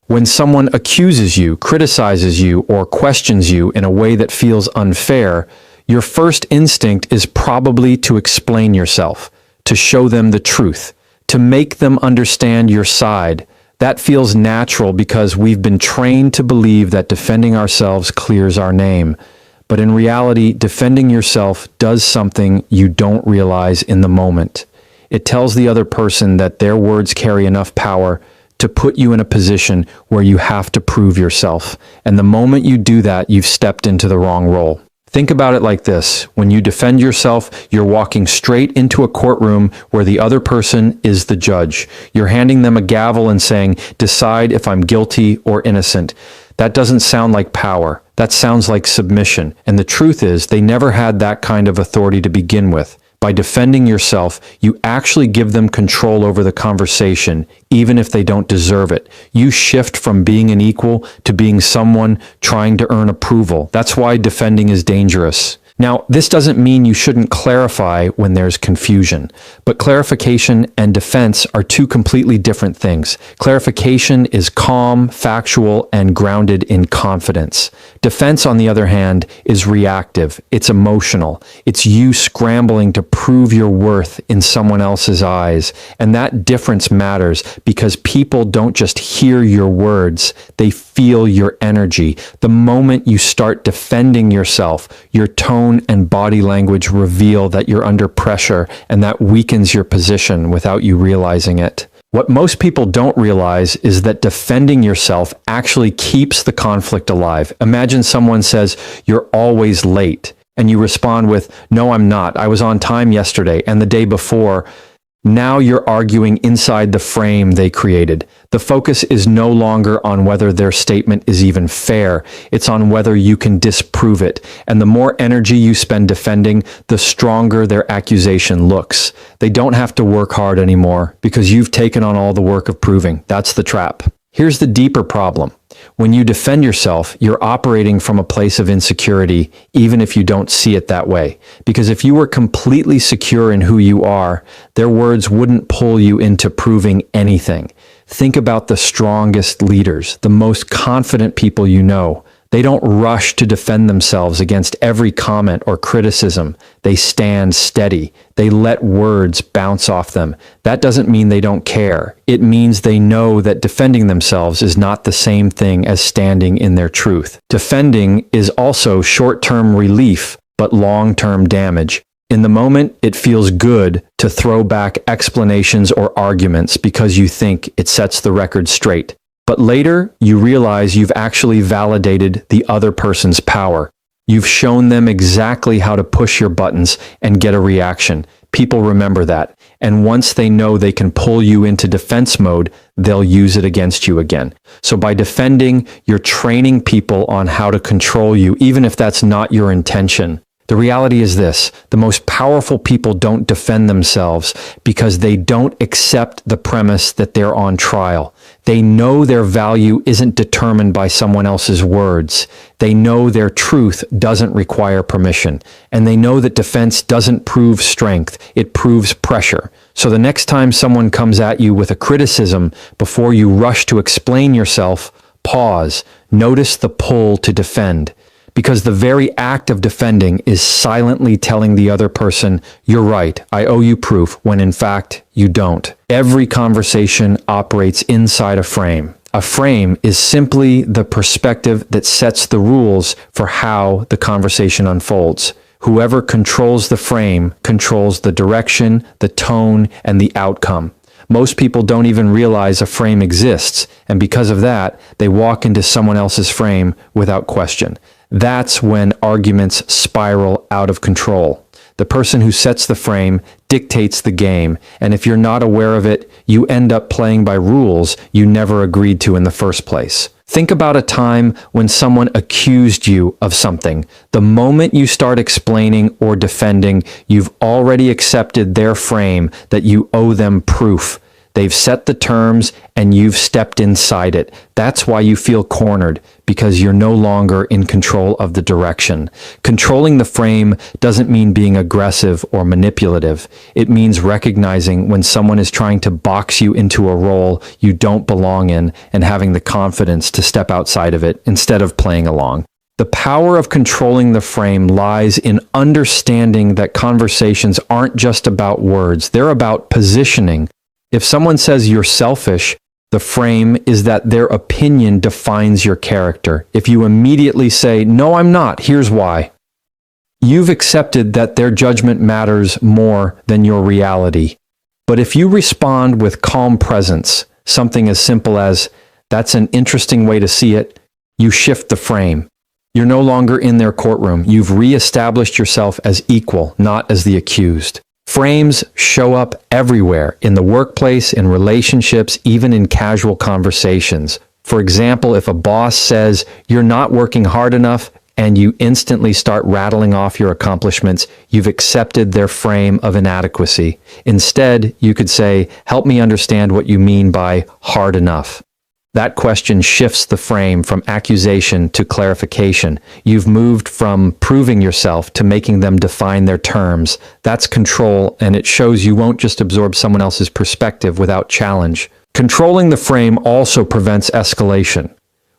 When someone accuses you, criticizes you, or questions you in a way that feels unfair, your first instinct is probably to explain yourself, to show them the truth, to make them understand your side. That feels natural because we've been trained to believe that defending ourselves clears our name. But in reality, defending yourself does something you don't realize in the moment. It tells the other person that their words carry enough power to put you in a position where you have to prove yourself. And the moment you do that, you've stepped into the wrong role. Think about it like this. When you defend yourself, you're walking straight into a courtroom where the other person is the judge. You're handing them a gavel and saying, "Decide if I'm guilty or innocent." That doesn't sound like power. That sounds like submission. And the truth is, they never had that kind of authority to begin with. By defending yourself, you actually give them control over the conversation, even if they don't deserve it. You shift from being an equal to being someone trying to earn approval. That's why defending is dangerous. Now, this doesn't mean you shouldn't clarify when there's confusion, but clarification and defense are two completely different things. Clarification is calm, factual, and grounded in confidence. Defense, on the other hand, is reactive. It's emotional. It's you scrambling to prove your worth in someone else's eyes. And that difference matters because people don't just hear your words, they feel your energy. The moment you start defending yourself, your tone and body language reveal that you're under pressure, and that weakens your position without you realizing it. What most people don't realize is that defending yourself actually keeps the conflict alive. Imagine someone says, "You're always late," and you respond with, "No, I'm not. I was on time yesterday and the day before." Now you're arguing inside the frame they created. The focus is no longer on whether their statement is even fair. It's on whether you can disprove it. And the more energy you spend defending, the stronger their accusation looks. They don't have to work hard anymore because you've taken on all the work of proving. That's the trap. Here's the deeper problem. When you defend yourself, you're operating from a place of insecurity, even if you don't see it that way. Because if you were completely secure in who you are, their words wouldn't pull you into proving anything. Think about the strongest leaders, the most confident people you know. They don't rush to defend themselves against every comment or criticism. They stand steady. They let words bounce off them. That doesn't mean they don't care. It means they know that defending themselves is not the same thing as standing in their truth. Defending is also short-term relief, but long-term damage. In the moment, it feels good to throw back explanations or arguments because you think it sets the record straight. But later, you realize you've actually validated the other person's power. You've shown them exactly how to push your buttons and get a reaction. People remember that. And once they know they can pull you into defense mode, they'll use it against you again. So by defending, you're training people on how to control you, even if that's not your intention. The reality is this: the most powerful people don't defend themselves because they don't accept the premise that they're on trial. They know their value isn't determined by someone else's words. They know their truth doesn't require permission. And they know that defense doesn't prove strength, it proves pressure. So the next time someone comes at you with a criticism, before you rush to explain yourself, pause, notice the pull to defend. Because the very act of defending is silently telling the other person, "You're right, I owe you proof," when in fact, you don't. Every conversation operates inside a frame. A frame is simply the perspective that sets the rules for how the conversation unfolds. Whoever controls the frame controls the direction, the tone, and the outcome. Most people don't even realize a frame exists, and because of that, they walk into someone else's frame without question. That's when arguments spiral out of control. The person who sets the frame dictates the game, and if you're not aware of it, you end up playing by rules you never agreed to in the first place. Think about a time when someone accused you of something. The moment you start explaining or defending, you've already accepted their frame that you owe them proof. They've set the terms and you've stepped inside it. That's why you feel cornered, because you're no longer in control of the direction. Controlling the frame doesn't mean being aggressive or manipulative. It means recognizing when someone is trying to box you into a role you don't belong in and having the confidence to step outside of it instead of playing along. The power of controlling the frame lies in understanding that conversations aren't just about words, they're about positioning. If someone says you're selfish, the frame is that their opinion defines your character. If you immediately say, "No, I'm not, here's why," you've accepted that their judgment matters more than your reality. But if you respond with calm presence, something as simple as, "That's an interesting way to see it," you shift the frame. You're no longer in their courtroom. You've reestablished yourself as equal, not as the accused. Frames show up everywhere, in the workplace, in relationships, even in casual conversations. For example, if a boss says, "You're not working hard enough," and you instantly start rattling off your accomplishments, you've accepted their frame of inadequacy. Instead, you could say, "Help me understand what you mean by hard enough." That question shifts the frame from accusation to clarification. You've moved from proving yourself to making them define their terms. That's control, and it shows you won't just absorb someone else's perspective without challenge. Controlling the frame also prevents escalation.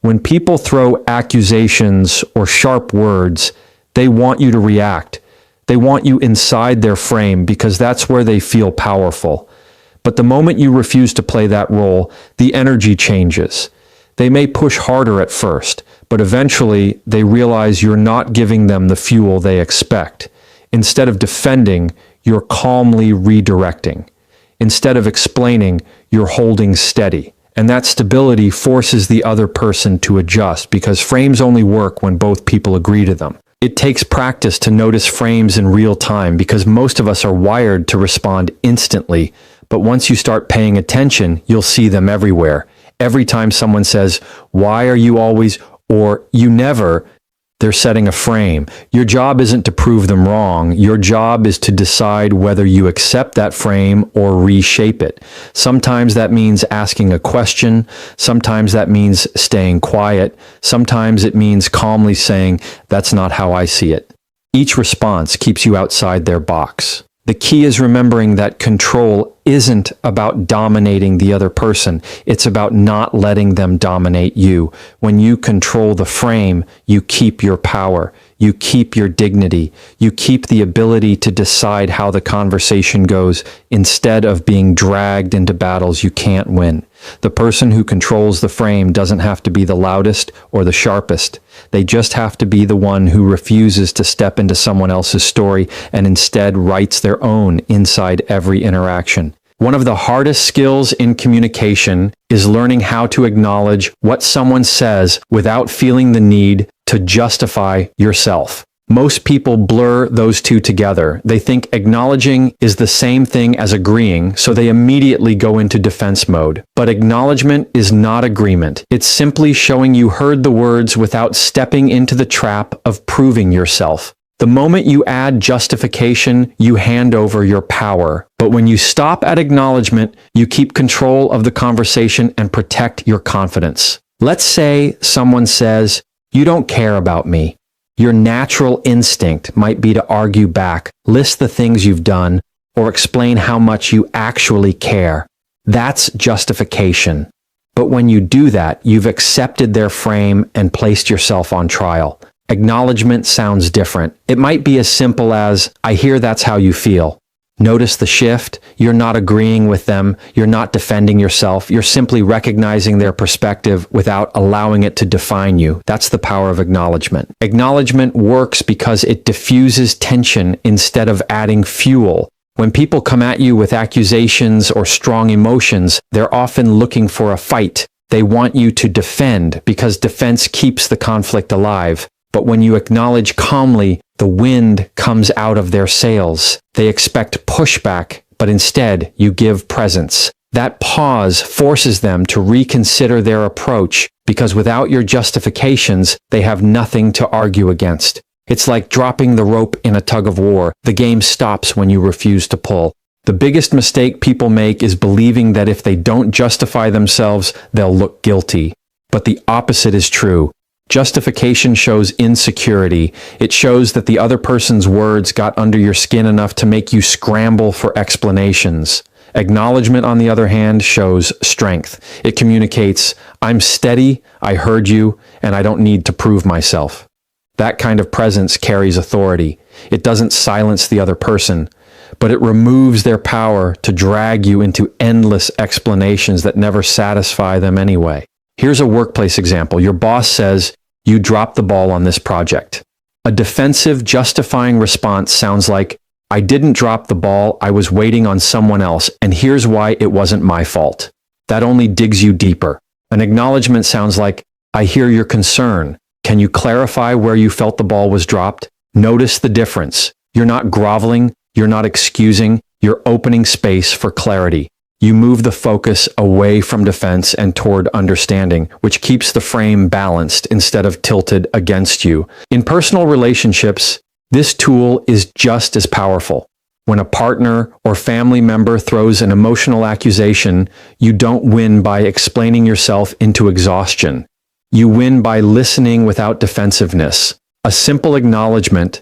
When people throw accusations or sharp words, they want you to react. They want you inside their frame because that's where they feel powerful. But the moment you refuse to play that role, the energy changes. They may push harder at first, but eventually they realize you're not giving them the fuel they expect. Instead of defending, you're calmly redirecting. Instead of explaining, you're holding steady. And that stability forces the other person to adjust because frames only work when both people agree to them. It takes practice to notice frames in real time because most of us are wired to respond instantly. But once you start paying attention, you'll see them everywhere. Every time someone says, "Why are you always," or "You never," they're setting a frame. Your job isn't to prove them wrong. Your job is to decide whether you accept that frame or reshape it. Sometimes that means asking a question. Sometimes that means staying quiet. Sometimes it means calmly saying, "That's not how I see it." Each response keeps you outside their box. The key is remembering that control isn't about dominating the other person. It's about not letting them dominate you. When you control the frame, you keep your power. You keep your dignity. You keep the ability to decide how the conversation goes instead of being dragged into battles you can't win. The person who controls the frame doesn't have to be the loudest or the sharpest. They just have to be the one who refuses to step into someone else's story and instead writes their own inside every interaction. One of the hardest skills in communication is learning how to acknowledge what someone says without feeling the need to justify yourself. Most people blur those two together. They think acknowledging is the same thing as agreeing, so they immediately go into defense mode. But acknowledgement is not agreement. It's simply showing you heard the words without stepping into the trap of proving yourself. The moment you add justification, you hand over your power. But when you stop at acknowledgement, you keep control of the conversation and protect your confidence. Let's say someone says, "You don't care about me." Your natural instinct might be to argue back, list the things you've done, or explain how much you actually care. That's justification. But when you do that, you've accepted their frame and placed yourself on trial. Acknowledgement sounds different. It might be as simple as, "I hear that's how you feel." Notice the shift. You're not agreeing with them. You're not defending yourself. You're simply recognizing their perspective without allowing it to define you. That's the power of acknowledgement. Acknowledgement works because it diffuses tension instead of adding fuel. When people come at you with accusations or strong emotions, they're often looking for a fight. They want you to defend because defense keeps the conflict alive. But when you acknowledge calmly, the wind comes out of their sails. They expect pushback, but instead you give presence. That pause forces them to reconsider their approach because without your justifications, they have nothing to argue against. It's like dropping the rope in a tug of war. The game stops when you refuse to pull. The biggest mistake people make is believing that if they don't justify themselves, they'll look guilty. But the opposite is true. Justification shows insecurity. It shows that the other person's words got under your skin enough to make you scramble for explanations. Acknowledgement, on the other hand, shows strength. It communicates, I'm steady, I heard you, and I don't need to prove myself. That kind of presence carries authority. It doesn't silence the other person, but it removes their power to drag you into endless explanations that never satisfy them anyway. Here's a workplace example. Your boss says, you dropped the ball on this project. A defensive, justifying response sounds like, I didn't drop the ball, I was waiting on someone else, and here's why it wasn't my fault. That only digs you deeper. An acknowledgement sounds like, I hear your concern. Can you clarify where you felt the ball was dropped? Notice the difference. You're not groveling, you're not excusing, you're opening space for clarity. You move the focus away from defense and toward understanding, which keeps the frame balanced instead of tilted against you. In personal relationships, this tool is just as powerful. When a partner or family member throws an emotional accusation, you don't win by explaining yourself into exhaustion. You win by listening without defensiveness. A simple acknowledgement,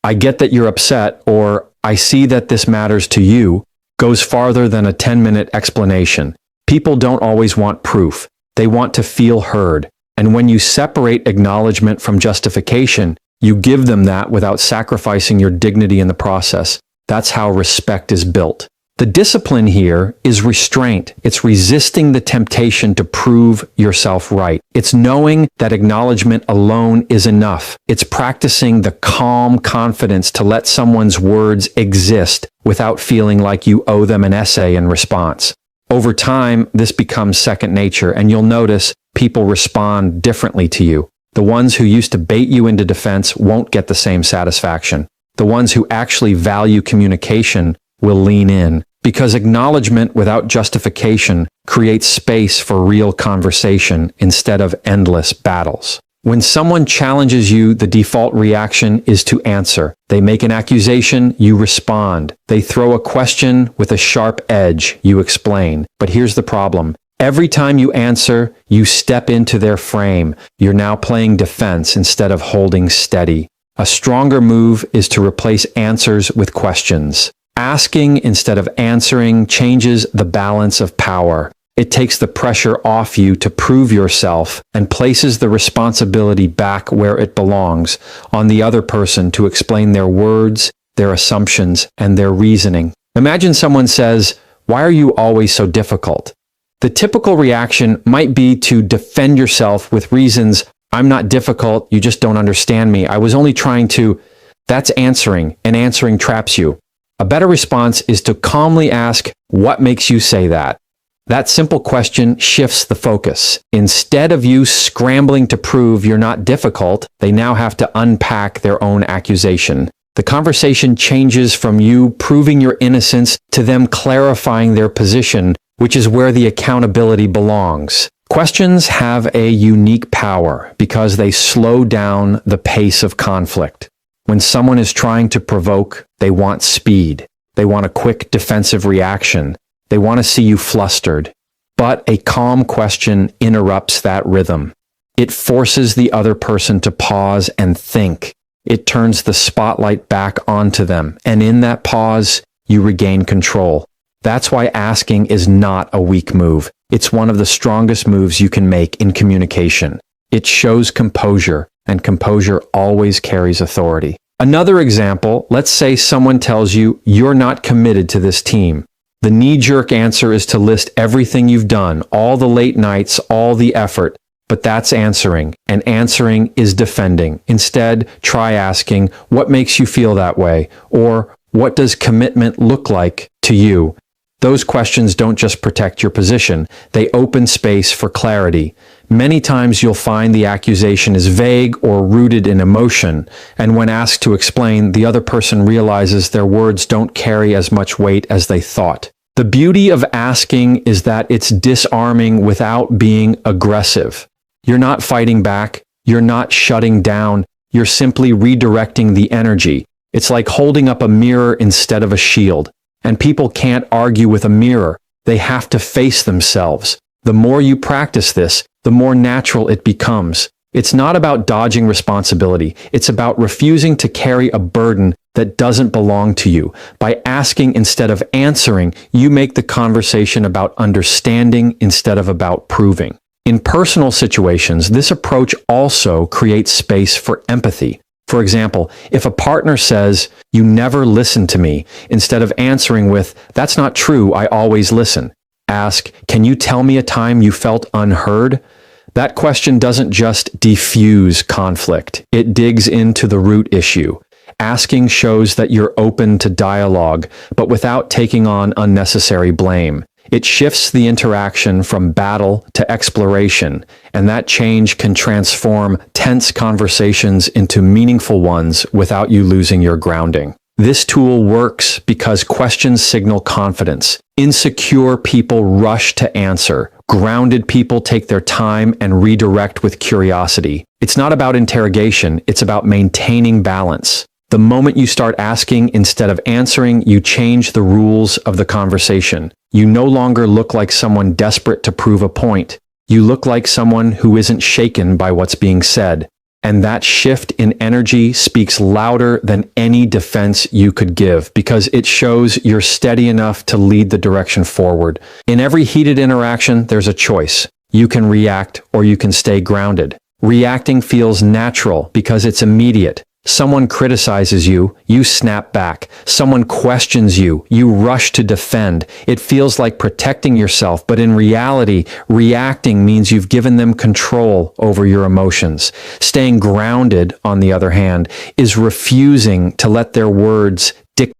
I get that you're upset, or I see that this matters to you, goes farther than a 10-minute explanation. People don't always want proof. They want to feel heard. And when you separate acknowledgement from justification, you give them that without sacrificing your dignity in the process. That's how respect is built. The discipline here is restraint. It's resisting the temptation to prove yourself right. It's knowing that acknowledgement alone is enough. It's practicing the calm confidence to let someone's words exist without feeling like you owe them an essay in response. Over time, this becomes second nature, and you'll notice people respond differently to you. The ones who used to bait you into defense won't get the same satisfaction. The ones who actually value communication will lean in, because acknowledgement without justification creates space for real conversation instead of endless battles. When someone challenges you, the default reaction is to answer. They make an accusation, you respond. They throw a question with a sharp edge, you explain. But here's the problem. Every time you answer, you step into their frame. You're now playing defense instead of holding steady. A stronger move is to replace answers with questions. Asking instead of answering changes the balance of power. It takes the pressure off you to prove yourself and places the responsibility back where it belongs, on the other person to explain their words, their assumptions, and their reasoning. Imagine someone says, "Why are you always so difficult?" The typical reaction might be to defend yourself with reasons, "I'm not difficult, you just don't understand me. I was only trying to..." That's answering, and answering traps you. A better response is to calmly ask, "What makes you say that?" That simple question shifts the focus. Instead of you scrambling to prove you're not difficult, they now have to unpack their own accusation. The conversation changes from you proving your innocence to them clarifying their position, which is where the accountability belongs. Questions have a unique power because they slow down the pace of conflict. When someone is trying to provoke, they want speed. They want a quick defensive reaction. They want to see you flustered. But a calm question interrupts that rhythm. It forces the other person to pause and think. It turns the spotlight back onto them. And in that pause, you regain control. That's why asking is not a weak move. It's one of the strongest moves you can make in communication. It shows composure, and composure always carries authority. Another example, let's say someone tells you you're not committed to this team. The knee-jerk answer is to list everything you've done, all the late nights, all the effort, but that's answering, and answering is defending. Instead, try asking, what makes you feel that way? Or, what does commitment look like to you? Those questions don't just protect your position, they open space for clarity. Many times you'll find the accusation is vague or rooted in emotion, and when asked to explain, the other person realizes their words don't carry as much weight as they thought. The beauty of asking is that it's disarming without being aggressive. You're not fighting back, you're not shutting down, you're simply redirecting the energy. It's like holding up a mirror instead of a shield. And people can't argue with a mirror. They have to face themselves. The more you practice this, the more natural it becomes. It's not about dodging responsibility. It's about refusing to carry a burden that doesn't belong to you. By asking instead of answering, you make the conversation about understanding instead of about proving. In personal situations, this approach also creates space for empathy. For example, if a partner says, "You never listen to me," instead of answering with, "That's not true, I always listen," ask, "Can you tell me a time you felt unheard?" That question doesn't just diffuse conflict. It digs into the root issue. Asking shows that you're open to dialogue, but without taking on unnecessary blame. It shifts the interaction from battle to exploration, and that change can transform tense conversations into meaningful ones without you losing your grounding. This tool works because questions signal confidence. Insecure people rush to answer. Grounded people take their time and redirect with curiosity. It's not about interrogation, it's about maintaining balance. The moment you start asking instead of answering, you change the rules of the conversation. You no longer look like someone desperate to prove a point. You look like someone who isn't shaken by what's being said. And that shift in energy speaks louder than any defense you could give, because it shows you're steady enough to lead the direction forward. In every heated interaction, there's a choice. You can react or you can stay grounded. Reacting feels natural because it's immediate. Someone criticizes you, you snap back. Someone questions you, you rush to defend. It feels like protecting yourself, but in reality, reacting means you've given them control over your emotions. Staying grounded, on the other hand, is refusing to let their words dictate